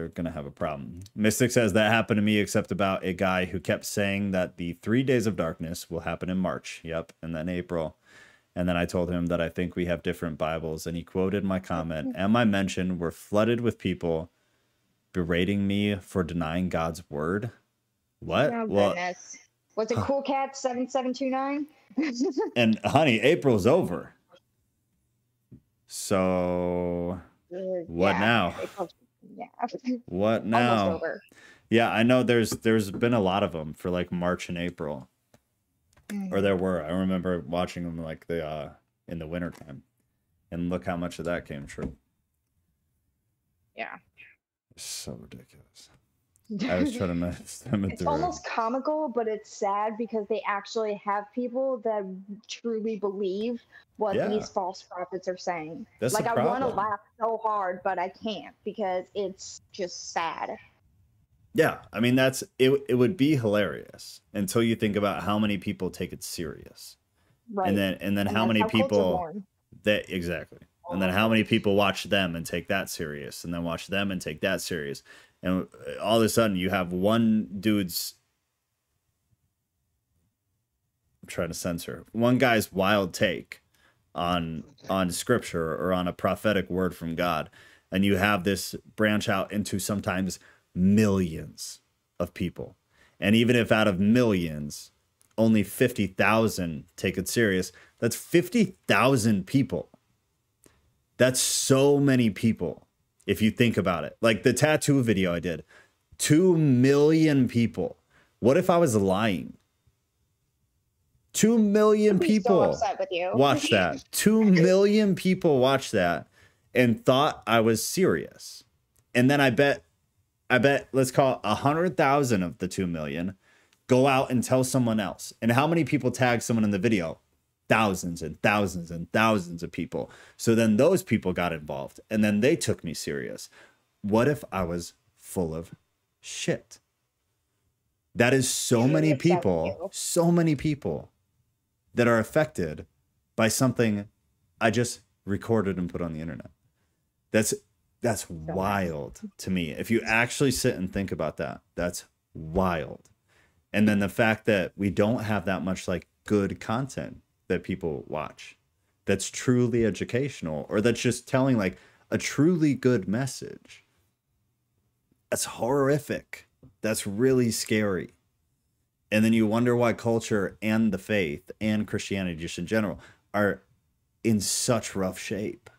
gonna have a problem. Mystic says that happened to me, except about a guy who kept saying that the 3 days of darkness will happen in March. Yep, and then April. And then I told him that I think we have different Bibles, and he quoted my comment and my mention were flooded with people berating me for denying God's word. What? Oh, well, goodness. Was it Cool Cat 7729? And honey, April's over. So what now? Yeah. What now? Almost over. Yeah, I know there's been a lot of them for like March and April. Or there were. I remember watching them like in the wintertime. And look how much of that came true. Yeah. So ridiculous. I was trying to mess them into It's almost comical, but it's sad because they actually have people that truly believe what these false prophets are saying. That's like, I want to laugh so hard, but I can't because it's just sad. Yeah, I mean, it would be hilarious until you think about how many people take it serious. Right. And then how many people that exactly. And then how many people watch them and take that serious, and then watch them and take that serious. And all of a sudden you have one dude's, I'm trying to censor, one guy's wild take on scripture or on a prophetic word from God. And you have this branch out into sometimes millions of people. And even if out of millions, only 50,000 take it serious, that's 50,000 people. That's so many people. If you think about it, like the tattoo video I did, 2 million people. What if I was lying? 2 million people so upset with you. Watch that. 2 million people watched that and thought I was serious. And then I bet, let's call it 100,000 of the 2 million go out and tell someone else. And how many people tag someone in the video? thousands and thousands and thousands of people. So then those people got involved and then they took me serious. What if I was full of shit? That is so many people that are affected by something I just recorded and put on the internet. That's wild to me. If you actually sit and think about that, that's wild. And then the fact that we don't have that much like good content that people watch that's truly educational or that's just telling like a truly good message. That's horrific. That's really scary. And then you wonder why culture and the faith and Christianity just in general are in such rough shape.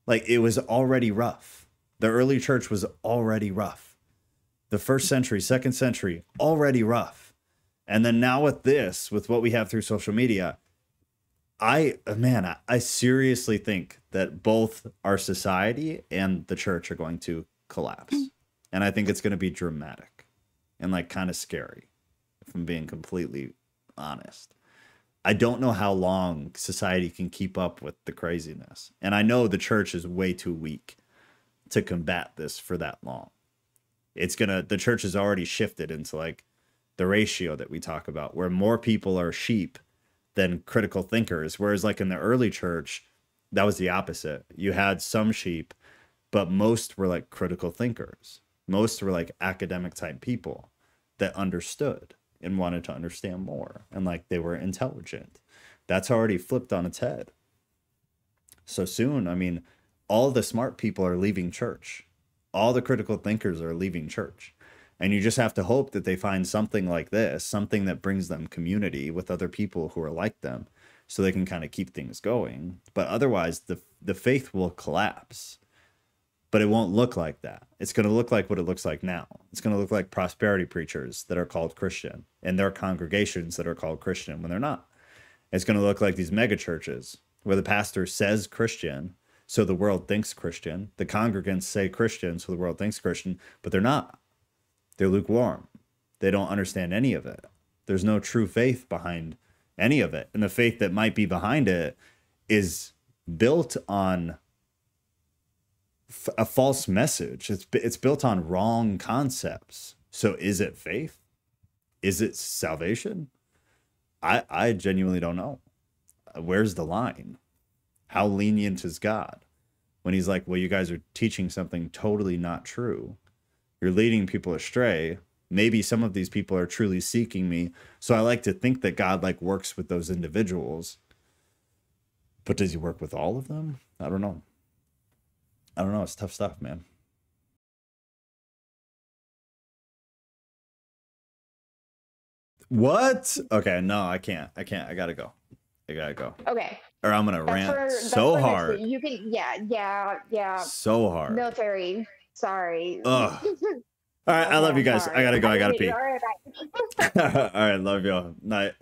Like it was already rough. The early church was already rough. The first century, second century, already rough. And then now with this, with what we have through social media, I seriously think that both our society and the church are going to collapse. And I think it's going to be dramatic and like kind of scary, if I'm being completely honest. I don't know how long society can keep up with the craziness. And I know the church is way too weak to combat this for that long. The church has already shifted into like the ratio that we talk about, where more people are sheep than critical thinkers. Whereas like in the early church, that was the opposite. You had some sheep, but most were like critical thinkers. Most were like academic type people that understood and wanted to understand more. And like they were intelligent. That's already flipped on its head. So soon, I mean, all the smart people are leaving church. All the critical thinkers are leaving church. And you just have to hope that they find something like this, something that brings them community with other people who are like them, so they can kind of keep things going. But otherwise, the faith will collapse. But it won't look like that. It's going to look like what it looks like now. It's going to look like prosperity preachers that are called Christian and their congregations that are called Christian when they're not. It's going to look like these mega churches where the pastor says Christian, so the world thinks Christian. The congregants say Christian, so the world thinks Christian, but they're not. They're lukewarm. They don't understand any of it. There's no true faith behind any of it. And the faith that might be behind it is built on a false message. It's built on wrong concepts. So is it faith? Is it salvation? I genuinely don't know. Where's the line? How lenient is God when he's like, well, you guys are teaching something totally not true. You're leading people astray. Maybe some of these people are truly seeking me. So I like to think that God like works with those individuals. But does he work with all of them? I don't know. It's tough stuff, man. What? Okay, no, I can't. I gotta go. Okay. Or I'm gonna rant so hard. You can, yeah. So hard. Military. Sorry. Ugh. All right, I love you guys. I gotta go. I gotta pee. All right, bye. All right, love y'all. Night.